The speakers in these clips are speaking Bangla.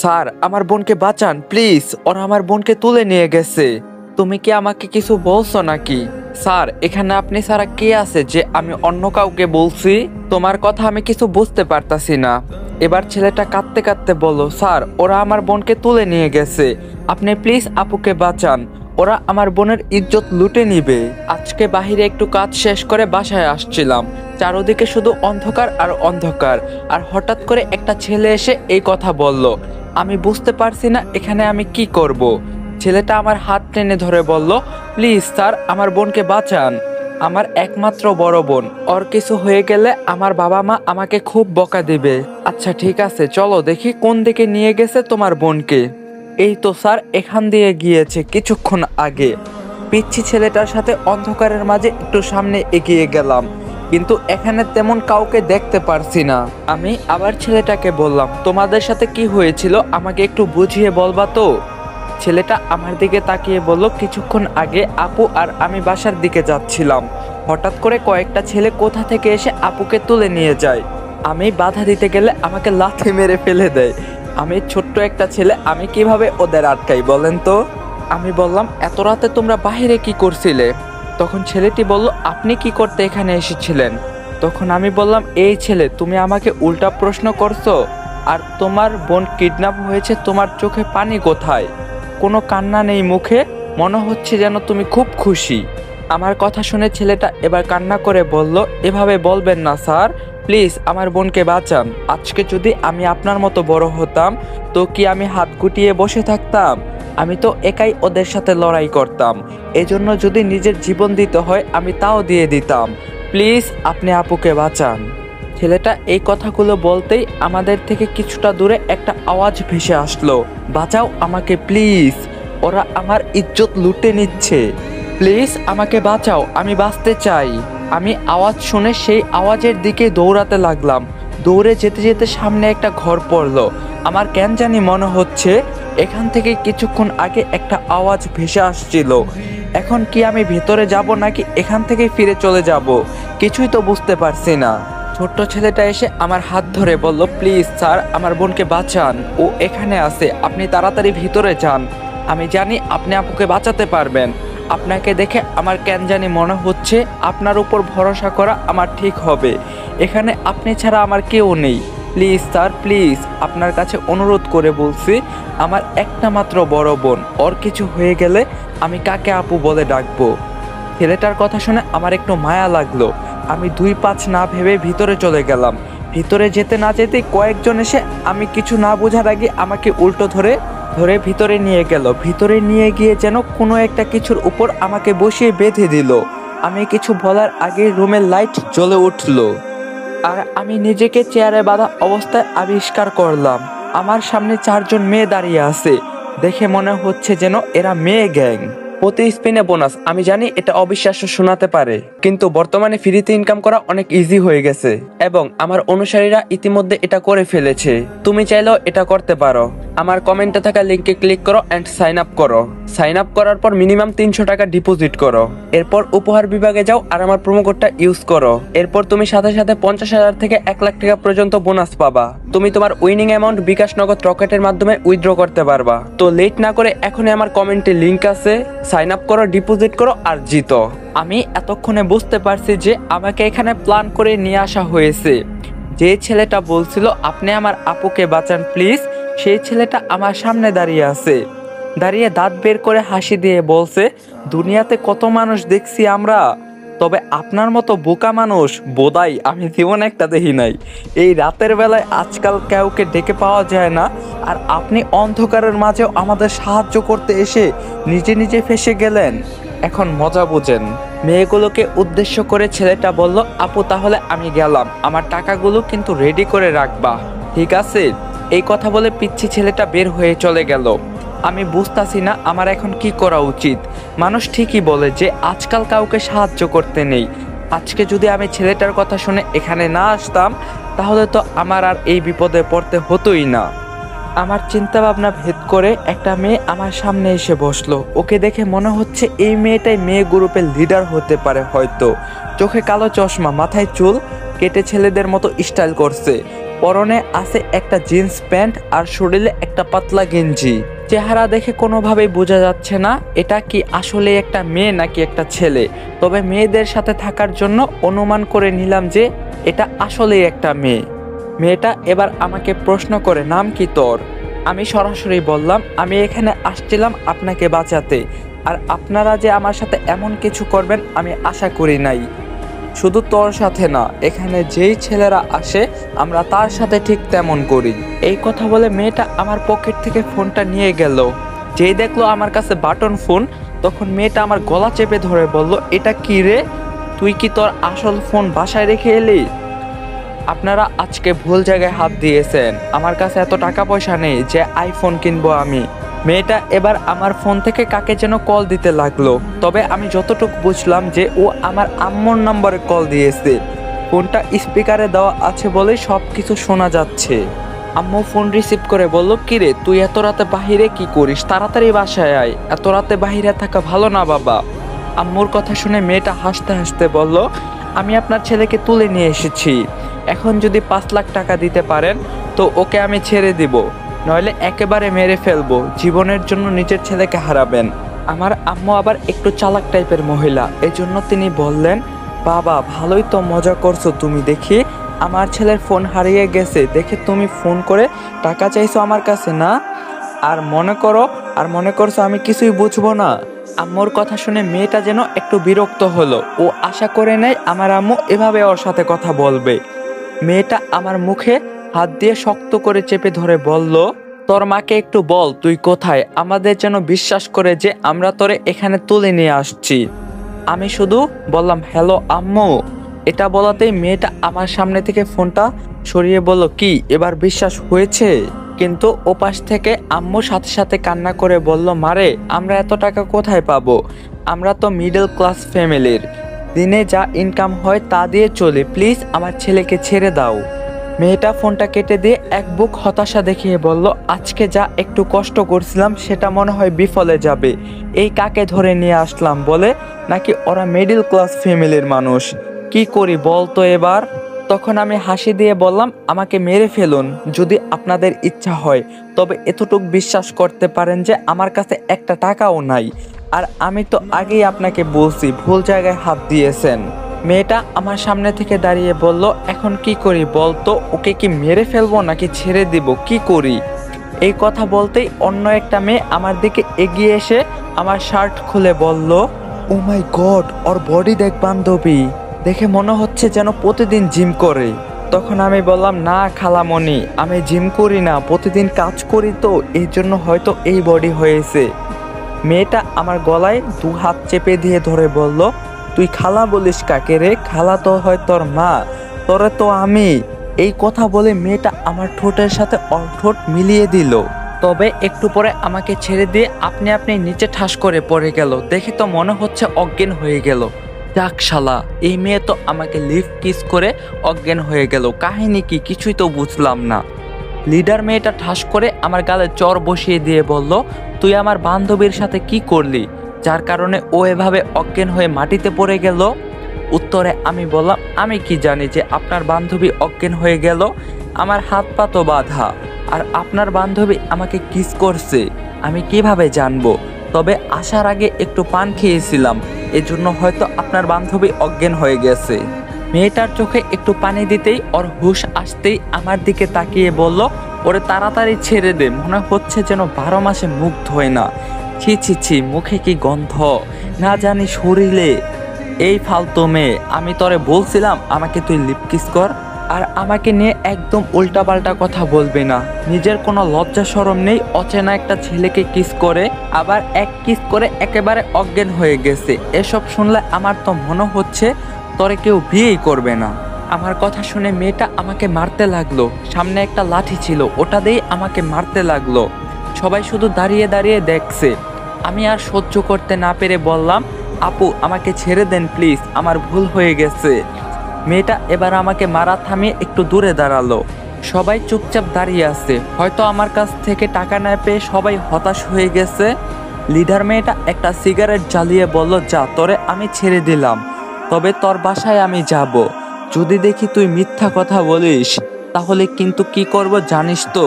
স্যার, আমার বোনকে বাঁচান প্লিজ, ওরা আমার বোনকে তুলে নিয়ে গেছে। তুমি কি আমাকে কিছু বলছো নাকি? স্যার, এখানে আপনি ছাড়া কে আছে যে আমি অন্য কাউকে বলছি? তোমার কথা আমি কিছু বুঝতে পারতাছি না। এবার ছেলেটা কাঁদতে কাঁদতে বলল, স্যার ওরা আমার বোনকে তুলে নিয়ে গেছে, আপনি প্লিজ আপুকে বাঁচান, ওরা আমার বোনের ইজ্জত লুটে নিবে। আজকে বাহিরে একটু কাজ শেষ করে বাসায় আসছিলাম, চারদিকে শুধু অন্ধকার আর অন্ধকার, আর হঠাৎ করে একটা ছেলে এসে এই কথা বলল। আমি বুঝতে পারছি না এখানে আমি কি করব। ছেলেটা আমার হাত টেনে ধরে বলল, প্লিজ স্যার আমার বোনকে বাঁচান, আমার একমাত্র বড় বোন, ওর কিছু হয়ে গেলে আমার বাবা মা আমাকে খুব বকা দিবে। আচ্ছা ঠিক আছে, চলো দেখি কোন দিকে নিয়ে গেছে তোমার বোনকে। এই তো স্যার এখান দিয়ে গিয়েছে কিছুক্ষণ আগে। পিচ্ছি ছেলেটার সাথে অন্ধকারের মাঝে একটু সামনে এগিয়ে গেলাম, কিন্তু এখানে তেমন কাউকে দেখতে পারছি না। আমি আবার ছেলেটাকে বললাম, তোমাদের সাথে কি হয়েছিল আমাকে একটু বুঝিয়ে বলবা তো? ছেলেটা আমার দিকে তাকিয়ে বলল, কিছুক্ষণ আগে আপু আর আমি বাসার দিকে যাচ্ছিলাম, হঠাৎ করে কয়েকটা ছেলে কোথা থেকে এসে আপুকে তুলে নিয়ে যায়। আমি বাধা দিতে গেলে আমাকে লাথি মেরে ফেলে দেয়। আমি ছোট্ট একটা ছেলে, আমি কিভাবে ওদের আটকাই বলেন তো? আমি বললাম, এত রাতে তোমরা বাইরে কি করছিলে? তখন ছেলেটি বলল, আপনি কি করতে এখানে এসেছিলেন? তখন আমি বললাম, এই ছেলে তুমি আমাকে উল্টা প্রশ্ন করছো, আর তোমার বোন কিডন্যাপ হয়েছে, তোমার চোখে পানি কোথায়? কোনো কান্না নেই মুখে, মনে হচ্ছে যেন তুমি খুব খুশি। আমার কথা শুনে ছেলেটা এবার কান্না করে বলল, এভাবে বলবেন না স্যার, প্লিজ আমার বোনকে বাঁচান। আজকে যদি আমি আপনার মতো বড় হতাম, তো কি আমি হাত গুটিয়ে বসে থাকতাম? আমি তো একাই ওদের সাথে লড়াই করতাম, এজন্য যদি নিজের জীবন দিতে হয় আমি তাও দিয়ে দিতাম। প্লিজ আপনি আপুকে বাঁচান। ছেলেটা এই কথাগুলো বলতেই আমাদের থেকে কিছুটা দূরে একটা আওয়াজ ভেসে আসলো, বাঁচাও আমাকে প্লিজ, ওরা আমার ইজ্জত লুটে নিচ্ছে, প্লিজ আমাকে বাঁচাও, আমি বাঁচতে চাই। আমি আওয়াজ শুনে সেই আওয়াজের দিকে দৌড়াতে লাগলাম। দৌড়ে যেতে যেতে সামনে একটা ঘর পড়লো। আমার কেন জানি মনে হচ্ছে এখান থেকে কিছুক্ষণ আগে একটা আওয়াজ ভেসে আসছিল। এখন কি আমি ভেতরে যাব নাকি এখান থেকে ফিরে চলে যাব, কিছুই তো বুঝতে পারছি না। ছোট্ট ছেলেটা এসে আমার হাত ধরে বলল, প্লিজ স্যার আমার বোনকে বাঁচান, ও এখানে আছে, আপনি তাড়াতাড়ি ভিতরে যান, আমি জানি আপনি আপুকে বাঁচাতে পারবেন। আপনাকে দেখে আমার কেন জানি মনে হচ্ছে আপনার উপর ভরসা করা আমার ঠিক হবে, এখানে আপনি ছাড়া আমার কেউ নেই। প্লিজ স্যার প্লিজ, আপনার কাছে অনুরোধ করে বলছি, আমার একটা মাত্র বড় বোন, ওর কিছু হয়ে গেলে আমি কাকে আপু বলে ডাকবো? ছেলেটার কথা শুনে আমার একটু মায়া লাগলো। আমি 2 পাঁচ না ভেবে ভিতরে চলে গেলাম। ভিতরে যেতে না যেতেই কয়েকজন এসে আমি কিছু না বোঝার আগে আমাকে উল্টো ধরে ধরে ভিতরে নিয়ে গেল। ভিতরে নিয়ে গিয়ে যেন কোনো একটা কিছুর উপর আমাকে বসিয়ে বেঁধে দিল। আমি কিছু বলার আগে রুমের লাইট জ্বলে উঠলো, আর আমি নিজেকে চেয়ারে বাঁধা অবস্থায় আবিষ্কার করলাম আমার সামনে 4জন মেয়ে দাঁড়িয়ে আছে। দেখে মনে হচ্ছে যেন এরা মেয়ে গ্যাং। প্রতি স্পিনে বোনাস, আমি জানি এটা অবিশ্বাস্য শোনাতে পারে, কিন্তু বর্তমানে ফ্রিতে ইনকাম করা অনেক ইজি হয়ে গেছে এবং আমার অনুসারীরা ইতিমধ্যে এটা করে ফেলেছে। তুমি চাইলেও এটা করতে পারো। আমার কমেন্টে থাকা লিঙ্কে ক্লিক করো অ্যান্ড সাইন আপ করো। সাইন আপ করার পর মিনিমাম 300 টাকা ডিপোজিট করো। এরপর উপহার বিভাগে যাও আর আমার প্রোমো কোডটা ইউজ করো। এরপর তুমি সাথে সাথে 50,000 থেকে 1 লাখ টাকা পর্যন্ত বোনাস পাবা। তুমি তোমার উইনিং অ্যামাউন্ট বিকাশ নগদ রকেটের মাধ্যমে উইথড্র করতে পারবা। তো লেট না করে এখনই আমার কমেন্টে লিঙ্ক আছে, সাইন আপ করো, ডিপোজিট করো আর জিতো। আমি এতক্ষণে বুঝতে পারছি যে আমাকে এখানে প্ল্যান করে নিয়ে আসা হয়েছে। যে ছেলেটা বলছিল আপনি আমার আপুকে বাঁচান প্লিজ, সেই ছেলেটা আমার সামনে দাঁড়িয়ে আছে। দাঁড়িয়ে দাঁত বের করে হাসি দিয়ে বলছে, দুনিয়াতে কত মানুষ দেখছি আমরা, তবে আপনার মতো বোকা মানুষ বোধাই আমি জীবনে একটা দেখি নাই। এই রাতের বেলায় আজকাল কাউকে ডেকে পাওয়া যায় না, আর আপনি অন্ধকারের মাঝেও আমাদের সাহায্য করতে এসে নিজে নিজে ফেঁসে গেলেন। এখন মজা বোঝেন। মেয়েগুলোকে উদ্দেশ্য করে ছেলেটা বলল, আপু তাহলে আমি গেলাম, আমার টাকাগুলো কিন্তু রেডি করে রাখবা, ঠিক আছে? এই কথা বলে পিচ্ছি ছেলেটা বের হয়ে চলে গেল। আমি বুঝতাছি না আমার এখন কি করা উচিত। মানুষ ঠিকই বলে যে আজকাল কাউকে সাহায্য করতে নেই। আজকে যদি আমি ছেলেটার কথা শুনে এখানে না আসতাম, তাহলে তো আমার আর এই বিপদে পড়তে হতোই না। আমার চিন্তা ভাবনা ভেদ করে একটা মেয়ে আমার সামনে এসে বসলো। ওকে দেখে মনে হচ্ছে এই মেয়েটাই মেয়ে গ্রুপের লিডার হতে পারে হয়তো। চোখে কালো চশমা, মাথায় চুল কেটে ছেলেদের মতো স্টাইল করছে। পরনে আছে একটা জিন্স প্যান্ট আর শরীরে একটা পাতলা গেঞ্জি। চেহারা দেখে কোনোভাবেই বোঝা যাচ্ছে না এটা কি আসলে একটা মেয়ে নাকি একটা ছেলে। তবে মেয়েদের সাথে থাকার জন্য অনুমান করে নিলাম যে এটা আসলেই একটা মেয়ে। মেয়েটা এবার আমাকে প্রশ্ন করে, নাম কি তোর? আমি সরাসরি বললাম, আমি এখানে আসছিলাম আপনাকে বাঁচাতে, আর আপনারা যে আমার সাথে এমন কিছু করবেন আমি আশা করি নাই। শুধু তোর সাথে না, এখানে যেই ছেলেরা আসে আমরা তার সাথে ঠিক তেমন করি। এই কথা বলে মেয়েটা আমার পকেট থেকে ফোনটা নিয়ে গেল। যেই দেখলো আমার কাছে বাটন ফোন, তখন মেয়েটা আমার গলা চেপে ধরে বলল, এটা কি রে? তুই কি তোর আসল ফোন বাসায় রেখে এলি? আপনারা আজকে ভুল জায়গায় হাত দিয়েছেন। আমার কাছে এত টাকা পয়সা নেই যে আইফোন কিনবো আমি। মেয়েটা এবার আমার ফোন থেকে কাকে যেন কল দিতে লাগলো। তবে আমি যতটুকু বুঝলাম যে ও আমার আম্মুর নম্বরে কল দিয়েছে। ফোনটা স্পিকারে দেওয়া আছে বলে সব কিছু শোনা যাচ্ছে। আম্মু ফোন রিসিভ করে বলল, কিরে তুই এত রাতে বাহিরে কি করিস? তাড়াতাড়ি বাসায় আয়, এত রাতে বাহিরে থাকা ভালো না বাবা। আম্মুর কথা শুনে মেয়েটা হাসতে হাসতে বলল, আমি আপনার ছেলেকে তুলে নিয়ে এসেছি। এখন যদি 5 লাখ টাকা দিতে পারেন তো ওকে আমি ছেড়ে দিব, নইলে একেবারে মেরে ফেলবো। জীবনের জন্য নিজের ছেলেকে হারাবেন। আমার আম্মু আবার একটু চালাক টাইপের মহিলা, এজন্য তিনি বললেন, বাবা ভালোই তো মজা করছো তুমি। দেখি আমার ছেলের ফোন হারিয়ে গেছে দেখে তুমি ফোন করে টাকা চাইছো আমার কাছে না? আর মনে করছো আমি কিছুই বুঝবো না? আম্মুর কথা শুনে মেয়েটা যেন একটু বিরক্ত হলো। ও আশা করে নেয় আমার আম্মু এভাবে ওর সাথে কথা বলবে। মেয়েটা আমার মুখে হাত দিয়ে শক্ত করে চেপে ধরে বলল, তোর মাকে একটু বল তুই কোথায়, আমাদের যেন বিশ্বাস করে যে আমরা তোরে এখানে তুলে নিয়ে আসছি। আমি শুধু বললাম, হ্যালো আম্মু। এটা বলাতেই মেয়েটা আমার সামনে থেকে ফোনটা সরিয়ে বলল, কি এবার বিশ্বাস হয়েছে? কিন্তু ওপাশ থেকে আম্মু সাথে সাথে কান্না করে বলল, মারে আমরা এত টাকা কোথায় পাবো? আমরা তো মিডল ক্লাস ফ্যামিলির, দিনে যা ইনকাম হয় তা দিয়ে চলে, প্লিজ আমার ছেলেকে ছেড়ে দাও। মেয়েটা ফোনটা কেটে দিয়ে এক বুক হতাশা দেখিয়ে বলল, আজকে যা একটু কষ্ট করছিলাম সেটা মনে হয় বিফলে যাবে। এই কাকে ধরে নিয়ে আসলাম বলে নাকি ওরা মিডল ক্লাস ফ্যামিলির মানুষ। কি করি বলতো এবার? তখন আমি হাসি দিয়ে বললাম, আমাকে মেরে ফেলুন যদি আপনাদের ইচ্ছা হয়, তবে এতটুক বিশ্বাস করতে পারেন যে আমার কাছে একটা টাকাও নাই। আর আমি তো আগেই আপনাকে বলছি ভুল জায়গায় হাত দিয়েছেন। মেয়েটা আমার সামনে থেকে দাঁড়িয়ে বলল, এখন কি করি বলতো? ওকে কি মেরে ফেলবো নাকি ছেড়ে দিব, কি করি? এই কথা বলতেই অন্য একটা মেয়ে আমার দিকে এগিয়ে এসে আমার শার্ট খুলে বলল, ও মাই গড, ওর বডি দেখ বান্ধবী, দেখে মনে হচ্ছে যেন প্রতিদিন জিম করে। তখন আমি বললাম, না খালামণি, আমি জিম করি না, প্রতিদিন কাজ করি, তো এই জন্য হয়তো এই বডি হয়েছে। মেয়েটা আমার গলায় 2 হাত চেপে দিয়ে ধরে বলল, তুই খালা বলিস কাকে রে? খালা তো হয় তোর মা, তোরে তো আমি। এই কথা বলে মেয়েটা আমার ঠোঁটের সাথে ওর ঠোঁট মিলিয়ে দিল। তবে একটু পরে আমাকে ছেড়ে দিয়ে আপনি আপনি নিচে ঠাস করে পড়ে গেল। দেখে তো মনে হচ্ছে অজ্ঞান হয়ে গেল। যাক শালা, এই মেয়ে তো আমাকে লিফট কিস করে অজ্ঞান হয়ে গেল। কাহিনী কি কিছুই তো বুঝলাম না। লিডার মেয়েটা ঠাস করে আমার গালে চর বসিয়ে দিয়ে বলল, তুই আমার বান্ধবীর সাথে কি করলি যার কারণে ও এভাবে অজ্ঞান হয়ে মাটিতে পড়ে গেল? উত্তরে আমি বললাম, আমি কি জানি যে আপনার বান্ধবী অজ্ঞান হয়ে গেল? আমার হাত পা তো বাঁধা, আর আপনার বান্ধবী আমাকে কিস করছে আমি কিভাবে জানবো? তবে আসার আগে একটু পান খেয়েছিলাম, এজন্য হয়তো আপনার বান্ধবী অজ্ঞান হয়ে গেছে। মেয়েটার চোখে একটু পানি দিতেই ওর হুঁশ আসতেই আমার দিকে তাকিয়ে বলল, ওরে তাড়াতাড়ি ছেড়ে দে, মনে হচ্ছে যেন 12 মাসে মুখ ধোয় না। ছি ছি ছি, মুখে কি গন্ধ না জানি শরীরে। এই ফালতু মেয়ে, আমি তোরে বলছিলাম আমাকে তুই লিপ কিস কর, আর আমাকে নিয়ে একদম উল্টাপাল্টা কথা বলবে না। নিজের কোনো লজ্জা শরম নেই, অচেনা একটা ছেলেকে কিস করে, আবার এক কিস করে একেবারে অজ্ঞান হয়ে গেছে। এসব শুনলে আমার তো মনে হচ্ছে তোরে কেউ বিয়েই করবে না। আমার কথা শুনে মেয়েটা আমাকে মারতে লাগলো। সামনে একটা লাঠি ছিল, ওটা দিয়েই আমাকে মারতে লাগলো। সবাই শুধু দাঁড়িয়ে দাঁড়িয়ে দেখছে। আমি আর সহ্য করতে না পেরে বললাম, আপু আমাকে ছেড়ে দেন প্লিজ, আমার ভুল হয়ে গেছে। মেয়েটা এবার আমাকে মারা থামিয়ে একটু দূরে দাঁড়ালো। সবাই চুপচাপ দাঁড়িয়ে আছে, হয়তো আমার কাছ থেকে টাকা না পেয়ে সবাই হতাশ হয়ে গেছে। লিডার মেয়েটা একটা সিগারেট জ্বালিয়ে বলল, যা, তোরে আমি ছেড়ে দিলাম, তবে তোর বাসায় আমি যাব। যদি দেখি তুই মিথ্যা কথা বলিস তাহলে কিন্তু কি করব জানিস তো?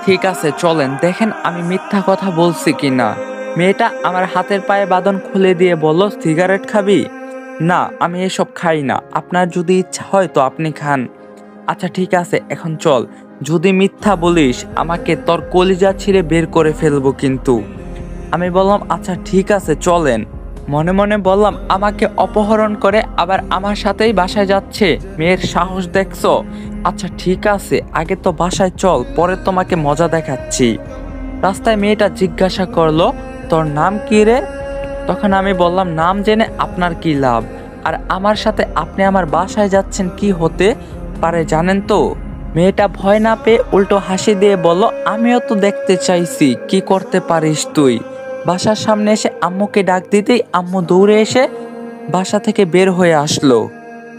ঠিক আছে চলেন, দেখেন আমি মিথ্যা কথা বলছি কিনা। মেয়েটা আমার হাতের পায়ে বাঁধন খুলে দিয়ে বলল, সিগারেট খাবি? না, আমি এসব খাই না। আপনার যদি ইচ্ছা হয় তো আপনি খান। আচ্ছা ঠিক আছে, এখন চল। যদি মিথ্যা বলিস আমাকে তোর কলিজা ছিঁড়ে বের করে ফেলবো কিন্তু। আমি বললাম আচ্ছা ঠিক আছে চলেন। মনে মনে বললাম, আমাকে অপহরণ করে আবার আমার সাথেই বাসায় যাচ্ছে, মেয়ের সাহস দেখছো? আচ্ছা ঠিক আছে, আগে তো বাসায় চল, পরে তোমাকে মজা দেখাচ্ছি। রাস্তায় মেয়েটা জিজ্ঞাসা করলো, তোর নাম কি রে? তখন আমি বললাম, নাম জেনে আপনার কি লাভ, আর আমার সাথে আপনি আমার বাসায় যাচ্ছেন কি হতে পারে জানেন তো? মেয়েটা ভয় না পেয়ে উল্টো হাসি দিয়ে বলল, আমিও তো দেখতে চাইছি কি করতে পারিস তুই। বাসার সামনে এসে আম্মুকে ডাক দিতেই আম্মু দৌড়ে এসে বাসা থেকে বের হয়ে আসলো।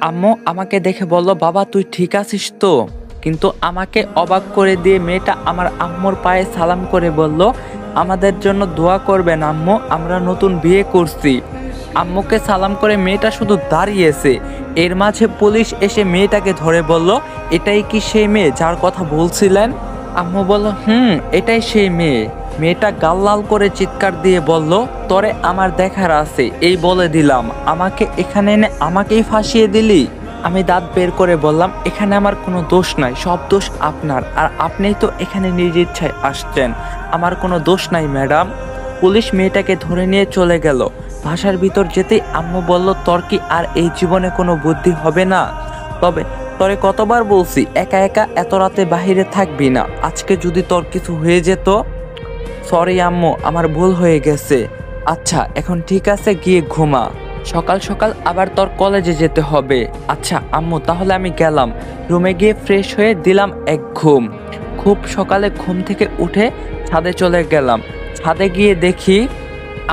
আম্মু আমাকে দেখে বলল, বাবা তুই ঠিক আছিস তো? কিন্তু আমাকে অবাক করে দিয়ে মেয়েটা আমার আম্মুর পায়ে সালাম করে বলল, আমাদের জন্য দোয়া করবেন আম্মু, আমরা নতুন বিয়ে করছি। আম্মুকে সালাম করে মেয়েটা শুধু দাঁড়িয়েছে। এর মাঝে পুলিশ এসে মেয়েটাকে ধরে বলল, এটাই কি সেই মেয়ে যার কথা বলছিলেন? আম্মু বলল, এটাই সেই মেয়ে। মেয়েটা গাল লাল করে চিৎকার দিয়ে বলল, তরে আমার দেখার আছে এই বলে দিলাম, আমাকে এখানে এনে আমাকেই ফাঁসিয়ে দিলি। আমি দাঁত বের করে বললাম, এখানে আমার কোনো দোষ নাই, সব দোষ আপনার, আর আপনিই তো এখানে নিজ ইচ্ছায় আসছেন, আমার কোনো দোষ নাই ম্যাডাম। পুলিশ মেয়েটাকে ধরে নিয়ে চলে গেল। বাসার ভিতর যেতেই আম্মু বলল, তোর কি আর এই জীবনে কোনো বুদ্ধি হবে না? তবে তোরে কতবার বলছি একা একা এত রাতে বাহিরে থাকবি না, আজকে যদি তোর কিছু হয়ে যেত। সরি আম্মু, আমার ভুল হয়ে গেছে। আচ্ছা এখন ঠিক আছে, গিয়ে ঘুমা, সকাল সকাল আবার তোর কলেজে যেতে হবে। আচ্ছা আম্মু, তাহলে আমি গেলাম। রুমে গিয়ে ফ্রেশ হয়ে দিলাম এক ঘুম। খুব সকালে ঘুম থেকে উঠে ছাদে চলে গেলাম। ছাদে গিয়ে দেখি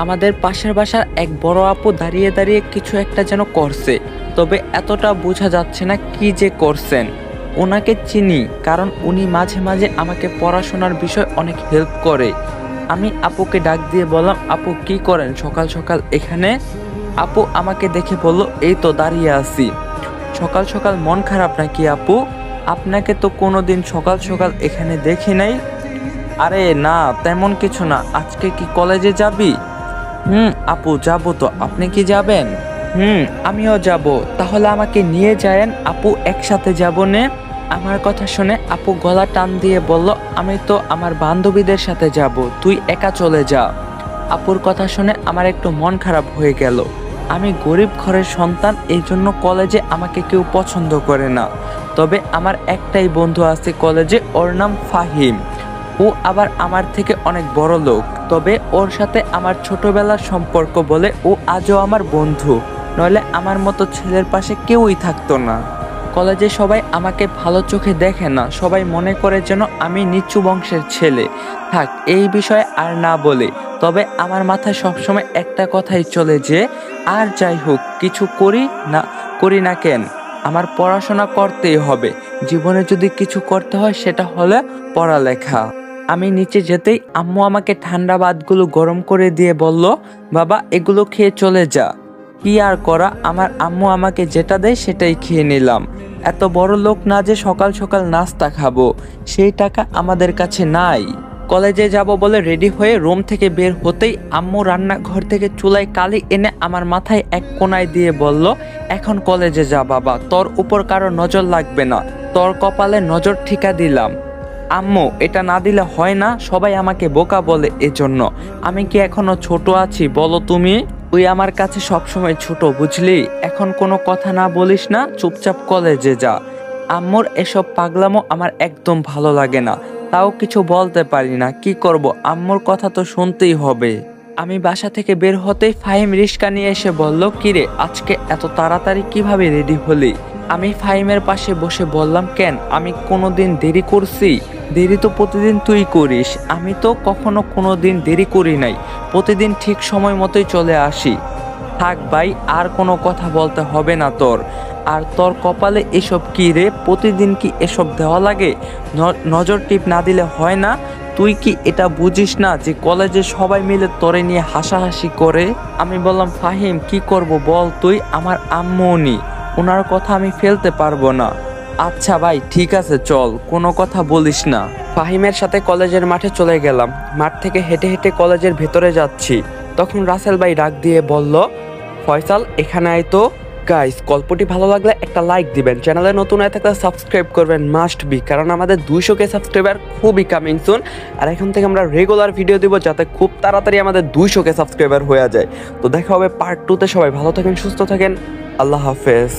আমাদের পাশের বাসার এক বড় আপু দাঁড়িয়ে দাঁড়িয়ে কিছু একটা যেন করছে, তবে এতটা বোঝা যাচ্ছে না কি যে করছেন। ওনাকে চিনি, কারণ উনি মাঝে মাঝে আমাকে পড়াশোনার বিষয় অনেক হেল্প করে। আমি আপুকে ডাক দিয়ে বললাম, আপু কি করেন সকাল সকাল এখানে? আপু আমাকে দেখে বলল, এই তো দাঁড়িয়ে আছি। সকাল সকাল মন খারাপ নাকি আপু? আপনাকে তো কোনোদিন সকাল সকাল এখানে দেখি নাই। আরে না, তেমন কিছু না। আজকে কি কলেজে যাবি? আপু যাবো তো, আপনি কি যাবেন? আমিও যাব। তাহলে আমাকে নিয়ে যায়েন আপু, একসাথে যাব নে। আমার কথা শুনে আপু গলা টান দিয়ে বলল, আমি তো আমার বান্ধবীদের সাথে যাব, তুই একা চলে যা। আপুর কথা শুনে আমার একটু মন খারাপ হয়ে গেল। আমি গরিব ঘরের সন্তান, এই জন্য কলেজে আমাকে কেউ পছন্দ করে না। তবে আমার একটাই বন্ধু আছে কলেজে, ওর নাম ফাহিম। ও আবার আমার থেকে অনেক বড় লোক, তবে ওর সাথে আমার ছোটবেলার সম্পর্ক বলে ও আজও আমার বন্ধু, নইলে আমার মতো ছেলের পাশে কেউই থাকতো না। কলেজে সবাই আমাকে ভালো চোখে দেখে না, সবাই মনে করে যেন আমি নিচু বংশের ছেলে। থাক, এই বিষয়ে আর না বলে। তবে আমার মাথায় সবসময় একটা কথাই চলে যে, আর যাই হোক কিছু করি না কেন, আমার পড়াশোনা করতেই হবে। জীবনে যদি কিছু করতে হয় সেটা হলে পড়ালেখা। আমি নিচে যেতেই আম্মু আমাকে ঠান্ডা ভাতগুলো গরম করে দিয়ে বলল, বাবা এগুলো খেয়ে চলে যা। কি আর করা, আমার আম্মু আমাকে যেটা দেয় সেটাই খেয়ে নিলাম। এত বড় লোক না যে সকাল সকাল নাস্তা খাবো, সেই টাকা আমাদের কাছে নাই। কলেজে যাব বলে রেডি হয়ে রুম থেকে বের হতেই আম্মু রান্নাঘর থেকে চুলায় কালি এনে আমার মাথায় এক কোণায় দিয়ে বলল, এখন কলেজে যা বাবা, তোর উপর কারো নজর লাগবে না, তোর কপালে নজর ঠিকা দিলাম। আম্মু, এটা না দিলে হয় না, সবাই আমাকে বোকা বলে, এজন্য। আমি কি এখনো ছোট আছি বলো তুমি? তুই আমার কাছে সবসময় ছোট, বুঝলি? এখন কোনো কথা না বলিস না, চুপচাপ কলেজে যা। আম্মুর এসব পাগলামো আমার একদম ভালো লাগে না, তাও কিছু বলতে পারি না, কি করব, আম্মুর কথা তো শুনতেই হবে। আমি বাসা থেকে বের হতেই ফাহিম রিস্কা নিয়ে এসে বলল, কিরে আজকে এত তাড়াতাড়ি কিভাবে রেডি হলি? আমি ফাহিমের পাশে বসে বললাম, কেন, আমি কোনোদিন দেরি করছি? দেরি তো প্রতিদিন তুই করিস, আমি তো কখনো কোনোদিন দেরি করি নাই, প্রতিদিন ঠিক সময় মতোই চলে আসি। থাক ভাই, আর কোনো কথা বলতে হবে না তোর। আর তোর কপালে এসব কি রে? প্রতিদিন কি এসব দেওয়া লাগে? নজর টিপ না দিলে হয় না? তুই কি এটা বুঝিস না যে কলেজে সবাই মিলে তোরে নিয়ে হাসাহাসি করে? আমি বললাম, ফাহিম কি করব বল তুই, আমার আম্মু উনি, ওনার কথা আমি ফেলতে পারবো না। আচ্ছা ভাই ঠিক আছে চল, কোনো কথা বলিস না। ফাহিমের সাথে কলেজের মাঠে চলে গেলাম। মাঠ থেকে হেঁটে হেঁটে কলেজের ভেতরে যাচ্ছি, তখন রাসেল ভাই ডাক দিয়ে বলল, ফয়সাল এখানে আয় তো। গাইস, গল্পটি ভালো লাগলে একটা লাইক দিবেন, চ্যানেলে নতুন হয়ে থাকলে সাবস্ক্রাইব করবেন মাস্ট বি, কারণ আমাদের 200K সাবস্ক্রাইবার খুবই কামিং সুন। আর এখন থেকে আমরা রেগুলার ভিডিও দিব যাতে খুব তাড়াতাড়ি আমাদের 200K সাবস্ক্রাইবার হয়ে যায়। তো দেখা হবে পার্ট 2তে। সবাই ভালো থাকেন, সুস্থ থাকেন, আল্লাহ হাফেজ।